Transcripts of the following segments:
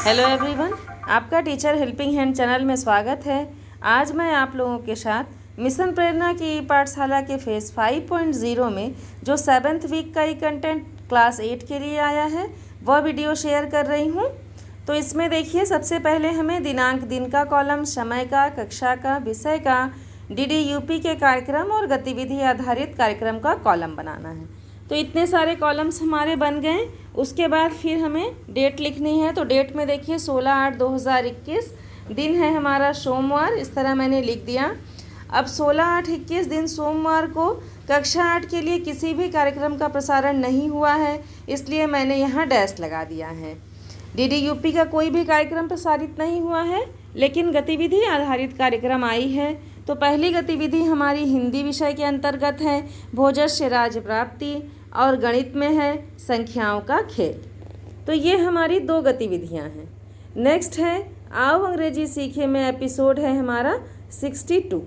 Hello everyone, आपका teacher helping hand channel में स्वागत है। आज मैं आप लोगों के साथ मिशन प्रेरणा की पाठशाला के फेज़ 5.0 में जो 7th वीक का ही कंटेंट क्लास 8 के लिए आया है वह वीडियो शेयर कर रही हूँ। तो इसमें देखिए, सबसे पहले हमें दिनांक, दिन का कॉलम, समय का, कक्षा का, विषय का, DDUP के कार्यक्रम और गतिविधि आधारित कार्यक्रम का कॉलम बनाना है। तो इतने सारे कॉलम्स हमारे बन गए। उसके बाद फिर हमें डेट लिखनी है। तो डेट में देखिए 16/8/2021, दिन है हमारा सोमवार, इस तरह मैंने लिख दिया। अब 16/8/21 दिन सोमवार को कक्षा 8 के लिए किसी भी कार्यक्रम का प्रसारण नहीं हुआ है, इसलिए मैंने यहाँ डैश लगा दिया है। DDUP का कोई भी कार्यक्रम प्रसारित नहीं हुआ है, लेकिन गतिविधि आधारित कार्यक्रम आई है। तो पहली गतिविधि हमारी हिंदी विषय के अंतर्गत है भोजस्य राज्य प्राप्ति, और गणित में है संख्याओं का खेल। तो ये हमारी दो गतिविधियां हैं। नेक्स्ट है आओ अंग्रेजी सीखे में एपिसोड है हमारा 62।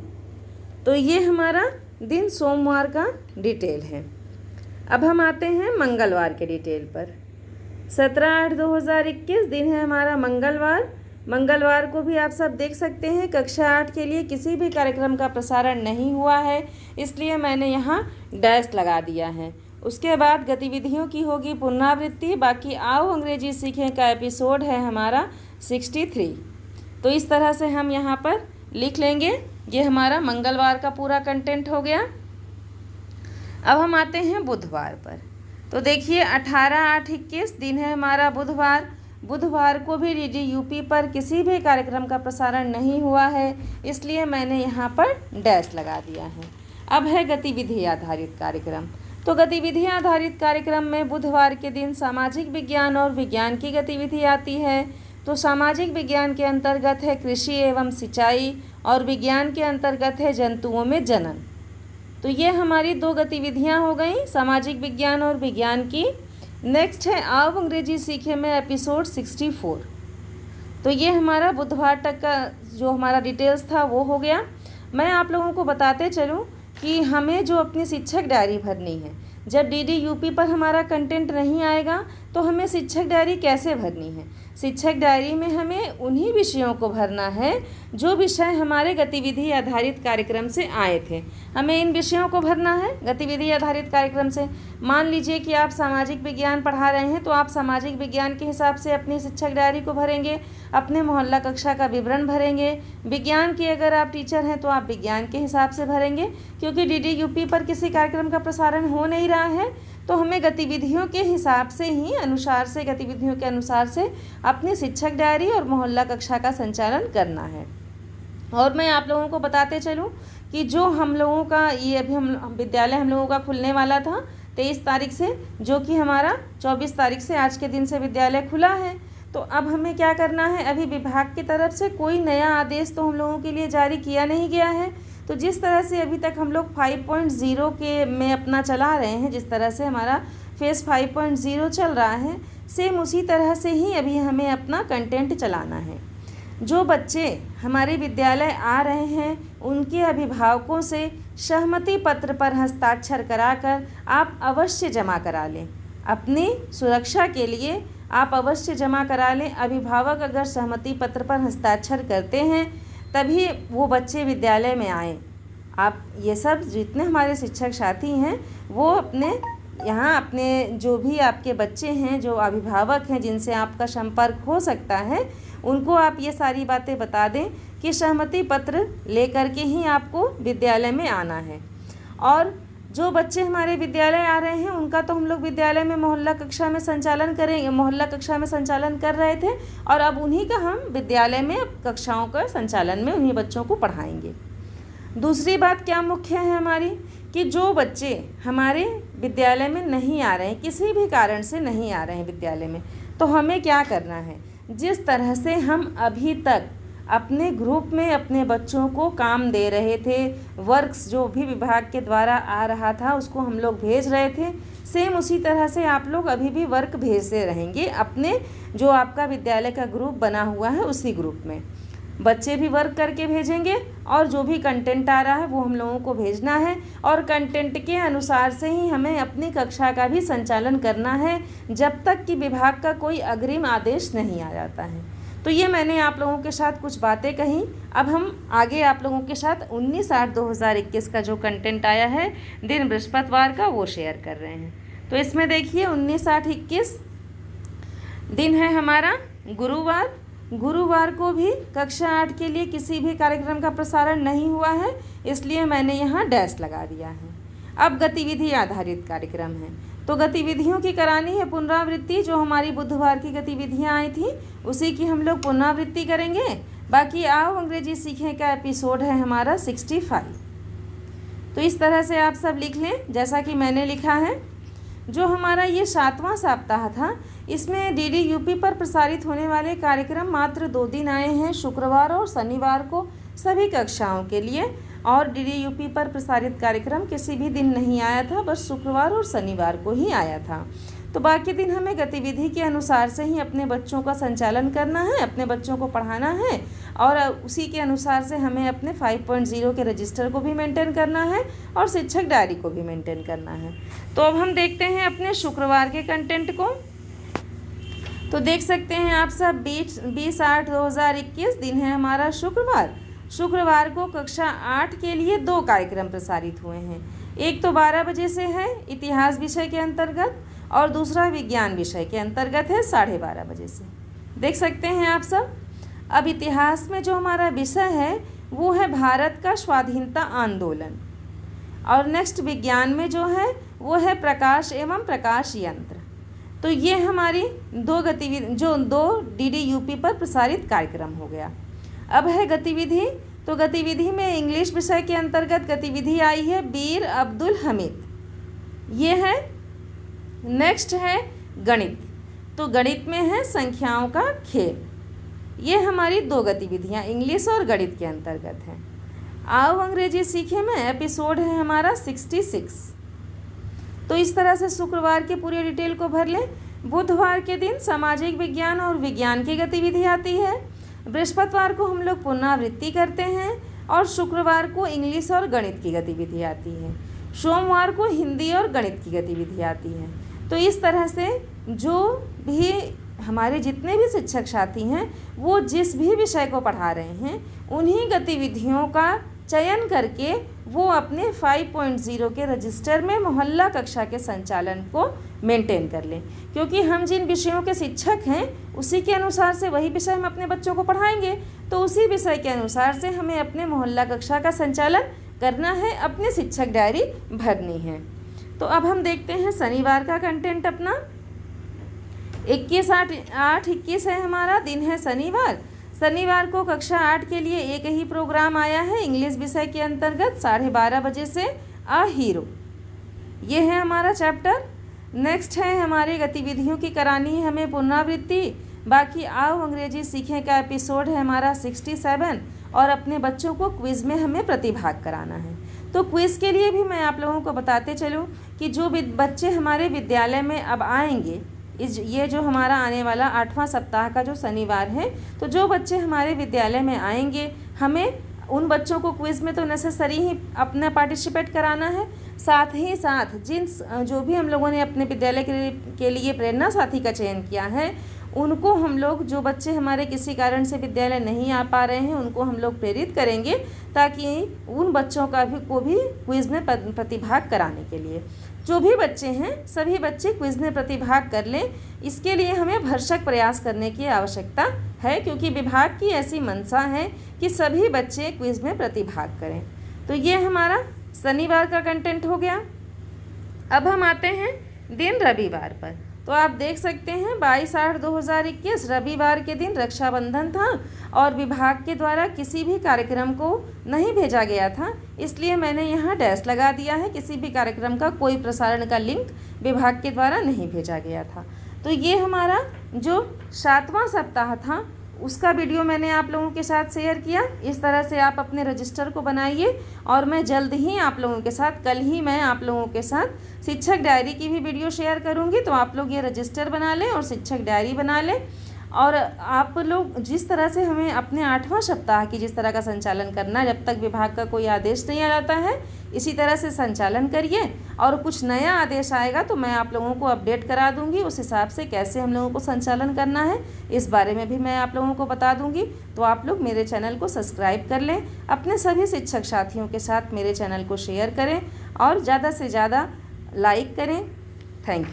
तो ये हमारा दिन सोमवार का डिटेल है। अब हम आते हैं मंगलवार के डिटेल पर। 17/8/2021 दिन है हमारा मंगलवार। मंगलवार को भी आप सब देख सकते हैं कक्षा 8 के लिए किसी भी कार्यक्रम का प्रसारण नहीं हुआ है, इसलिए मैंने यहाँ डैश लगा दिया है। उसके बाद गतिविधियों की होगी पुनरावृत्ति। बाकी आओ अंग्रेजी सीखें का एपिसोड है हमारा 63। तो इस तरह से हम यहाँ पर लिख लेंगे। ये हमारा मंगलवार का पूरा कंटेंट हो गया। अब हम आते हैं बुधवार पर। तो देखिए 18/8/21 दिन है हमारा बुधवार। बुधवार को भी DDUP पर किसी भी कार्यक्रम का प्रसारण नहीं हुआ है, इसलिए मैंने यहाँ पर डैश लगा दिया है। अब है गतिविधि आधारित कार्यक्रम। तो गतिविधि आधारित कार्यक्रम में बुधवार के दिन सामाजिक विज्ञान और विज्ञान की गतिविधि आती है। तो सामाजिक विज्ञान के अंतर्गत है कृषि एवं सिंचाई, और विज्ञान के अंतर्गत है जंतुओं में जनन। तो ये हमारी दो गतिविधियाँ हो गई, सामाजिक विज्ञान और विज्ञान की। नेक्स्ट है आओ अंग्रेजी सीखे में एपिसोड 64। तो ये हमारा बुधवार तक का जो हमारा डिटेल्स था वो हो गया। मैं आप लोगों को बताते चलूँ कि हमें जो अपनी शिक्षक डायरी भरनी है, जब DDUP पर हमारा कंटेंट नहीं आएगा तो हमें शिक्षक डायरी कैसे भरनी है। शिक्षक डायरी में हमें उन्हीं विषयों को भरना है जो विषय हमारे गतिविधि आधारित कार्यक्रम से आए थे। हमें इन विषयों को भरना है गतिविधि आधारित कार्यक्रम से। मान लीजिए कि आप सामाजिक विज्ञान पढ़ा रहे हैं, तो आप सामाजिक विज्ञान के हिसाब से अपनी शिक्षक डायरी को भरेंगे, अपने मोहल्ला कक्षा का विवरण भरेंगे। विज्ञान की अगर आप टीचर हैं तो आप विज्ञान के हिसाब से भरेंगे। क्योंकि DDUP पर किसी कार्यक्रम का प्रसारण हो नहीं रहा है, तो हमें गतिविधियों के हिसाब से ही गतिविधियों के अनुसार से अपनी शिक्षक डायरी और मोहल्ला कक्षा का संचालन करना है। और मैं आप लोगों को बताते चलूं कि जो हम लोगों का ये अभी हम विद्यालय हम लोगों का खुलने वाला था 23 तारीख से, जो कि हमारा 24 तारीख से आज के दिन से विद्यालय खुला है। तो अब हमें क्या करना है, अभी विभाग की तरफ से कोई नया आदेश तो हम लोगों के लिए जारी किया नहीं गया है। तो जिस तरह से अभी तक हम लोग 5.0 के में अपना चला रहे हैं, जिस तरह से हमारा फेज़ 5.0 चल रहा है, सेम उसी तरह से ही अभी हमें अपना कंटेंट चलाना है। जो बच्चे हमारे विद्यालय आ रहे हैं उनके अभिभावकों से सहमति पत्र पर हस्ताक्षर कराकर आप अवश्य जमा करा लें। अपनी सुरक्षा के लिए आप अवश्य जमा करा लें। अभिभावक अगर सहमति पत्र पर हस्ताक्षर करते हैं तभी वो बच्चे विद्यालय में आए। आप ये सब जितने हमारे शिक्षक साथी हैं वो अपने जो भी आपके बच्चे हैं, जो अभिभावक हैं जिनसे आपका संपर्क हो सकता है, उनको आप ये सारी बातें बता दें कि सहमति पत्र लेकर के ही आपको विद्यालय में आना है। और जो बच्चे हमारे विद्यालय आ रहे हैं उनका तो हम लोग विद्यालय में मोहल्ला कक्षा में संचालन करेंगे, मोहल्ला कक्षा में संचालन कर रहे थे, और अब उन्हीं का हम विद्यालय में कक्षाओं का संचालन में उन्हीं बच्चों को पढ़ाएंगे। दूसरी बात क्या मुख्य है हमारी, कि जो बच्चे हमारे विद्यालय में नहीं आ रहे हैं, किसी भी कारण से नहीं आ रहे हैं विद्यालय में, तो हमें क्या करना है, जिस तरह से हम अभी तक अपने ग्रुप में अपने बच्चों को काम दे रहे थे, वर्क्स जो भी विभाग के द्वारा आ रहा था उसको हम लोग भेज रहे थे, सेम उसी तरह से आप लोग अभी भी वर्क भेजते रहेंगे अपने जो आपका विद्यालय का ग्रुप बना हुआ है उसी ग्रुप में। बच्चे भी वर्क करके भेजेंगे और जो भी कंटेंट आ रहा है वो हम लोगों को भेजना है और कंटेंट के अनुसार से ही हमें अपनी कक्षा का भी संचालन करना है जब तक कि विभाग का कोई अग्रिम आदेश नहीं आ जाता है। तो ये मैंने आप लोगों के साथ कुछ बातें कहीं। अब हम आगे आप लोगों के साथ 19/8/2021 का जो कंटेंट आया है दिन बृहस्पतिवार का वो शेयर कर रहे हैं। तो इसमें देखिए 19/8/21 दिन है हमारा गुरुवार। गुरुवार को भी कक्षा 8 के लिए किसी भी कार्यक्रम का प्रसारण नहीं हुआ है, इसलिए मैंने यहाँ डैश लगा दिया है। अब गतिविधि आधारित कार्यक्रम है, तो गतिविधियों की करानी है पुनरावृत्ति। जो हमारी बुधवार की गतिविधियाँ आई थी उसी की हम लोग पुनरावृत्ति करेंगे। बाकी आओ अंग्रेजी सीखें का एपिसोड है हमारा 65। तो इस तरह से आप सब लिख लें जैसा कि मैंने लिखा है। जो हमारा ये 7वां सप्ताह था इसमें डीडी यूपी पर प्रसारित होने वाले कार्यक्रम मात्र 2 दिन आए हैं, शुक्रवार और शनिवार को सभी कक्षाओं के लिए। और डीडी यूपी पर प्रसारित कार्यक्रम किसी भी दिन नहीं आया था, बस शुक्रवार और शनिवार को ही आया था। तो बाकी दिन हमें गतिविधि के अनुसार से ही अपने बच्चों का संचालन करना है, अपने बच्चों को पढ़ाना है और उसी के अनुसार से हमें अपने 5.0 के रजिस्टर को भी मेंटेन करना है और शिक्षक डायरी को भी मेंटेन करना है। तो अब हम देखते हैं अपने शुक्रवार के कंटेंट को। तो देख सकते हैं आप सब 20/8/2021 दिन है हमारा शुक्रवार। शुक्रवार को कक्षा 8 के लिए 2 कार्यक्रम प्रसारित हुए हैं। एक तो 12 बजे से है इतिहास विषय के अंतर्गत और दूसरा विज्ञान विषय के अंतर्गत है 12:30 बजे से। देख सकते हैं आप सब। अब इतिहास में जो हमारा विषय है वो है भारत का स्वाधीनता आंदोलन और नेक्स्ट विज्ञान में जो है वो है प्रकाश एवं प्रकाश यंत्र। तो ये हमारी 2 गतिविधि जो 2 डीडी यूपी पर प्रसारित कार्यक्रम हो गया। अब है गतिविधि। तो गतिविधि में इंग्लिश विषय के अंतर्गत गतिविधि आई है बीर अब्दुल हमीद, ये है। नेक्स्ट है गणित। तो गणित में है संख्याओं का खेल। ये हमारी 2 गतिविधियाँ इंग्लिश और गणित के अंतर्गत हैं। आओ अंग्रेजी सीखे में एपिसोड है हमारा 66। तो इस तरह से शुक्रवार के पूरे डिटेल को भर लें। बुधवार के दिन सामाजिक विज्ञान और विज्ञान की गतिविधि आती है। बृहस्पतिवार को हम लोग पुनरावृत्ति करते हैं और शुक्रवार को इंग्लिश और गणित की गतिविधि आती है। सोमवार को हिंदी और गणित की गतिविधि आती है। तो इस तरह से जो भी हमारे जितने भी शिक्षक साथी हैं वो जिस भी विषय को पढ़ा रहे हैं उन्हीं गतिविधियों का चयन करके वो अपने 5.0 के रजिस्टर में मोहल्ला कक्षा के संचालन को मेंटेन कर लें, क्योंकि हम जिन विषयों के शिक्षक हैं उसी के अनुसार से वही विषय हम अपने बच्चों को पढ़ाएंगे। तो उसी विषय के अनुसार से हमें अपने मोहल्ला कक्षा का संचालन करना है, अपने शिक्षक डायरी भरनी है। तो अब हम देखते हैं शनिवार का कंटेंट अपना। 21/8/21 है हमारा, दिन है शनिवार। शनिवार को कक्षा 8 के लिए एक ही प्रोग्राम आया है इंग्लिश विषय के अंतर्गत 12:30 बजे से अ हीरो, ये है हमारा चैप्टर। नेक्स्ट है हमारी गतिविधियों की करानी है हमें पुनरावृत्ति। बाकी आओ अंग्रेजी सीखें का एपिसोड है हमारा 67 और अपने बच्चों को क्विज़ में हमें प्रतिभाग कराना है। तो क्विज़ के लिए भी मैं आप लोगों को बताते चलूँ कि जो बच्चे हमारे विद्यालय में अब आएंगे, ये जो हमारा आने वाला 8वां सप्ताह का जो शनिवार है, तो जो बच्चे हमारे विद्यालय में आएंगे हमें उन बच्चों को क्विज़ में तो नेसेसरी ही अपना पार्टिसिपेट कराना है। साथ ही साथ जो भी हम लोगों ने अपने विद्यालय के लिए प्रेरणा साथी का चयन किया है उनको हम लोग, जो बच्चे हमारे किसी कारण से विद्यालय नहीं आ पा रहे हैं उनको हम लोग प्रेरित करेंगे ताकि उन बच्चों को भी क्विज़ में प्रतिभाग कराने के लिए जो भी बच्चे हैं सभी बच्चे क्विज़ में प्रतिभाग कर लें। इसके लिए हमें भरसक प्रयास करने की आवश्यकता है, क्योंकि विभाग की ऐसी मंशा है कि सभी बच्चे क्विज़ में प्रतिभाग करें। तो ये हमारा शनिवार का कंटेंट हो गया। अब हम आते हैं दिन रविवार पर। तो आप देख सकते हैं 22/8/2021 रविवार के दिन रक्षाबंधन था और विभाग के द्वारा किसी भी कार्यक्रम को नहीं भेजा गया था, इसलिए मैंने यहाँ डैश लगा दिया है। किसी भी कार्यक्रम का कोई प्रसारण का लिंक विभाग के द्वारा नहीं भेजा गया था। तो ये हमारा जो 7वां सप्ताह था उसका वीडियो मैंने आप लोगों के साथ शेयर किया। इस तरह से आप अपने रजिस्टर को बनाइए और मैं जल्द ही आप लोगों के साथ, कल ही मैं आप लोगों के साथ शिक्षक डायरी की भी वीडियो शेयर करूंगी। तो आप लोग ये रजिस्टर बना लें और शिक्षक डायरी बना लें और आप लोग जिस तरह से हमें अपने 8वां सप्ताह की जिस तरह का संचालन करना है, जब तक विभाग का कोई आदेश नहीं आ जाता है, इसी तरह से संचालन करिए। और कुछ नया आदेश आएगा तो मैं आप लोगों को अपडेट करा दूंगी। उस हिसाब से कैसे हम लोगों को संचालन करना है इस बारे में भी मैं आप लोगों को बता दूंगी। तो आप लोग मेरे चैनल को सब्सक्राइब कर लें, अपने सभी शिक्षक साथियों के साथ मेरे चैनल को शेयर करें और ज़्यादा से ज़्यादा लाइक करें। Thank you.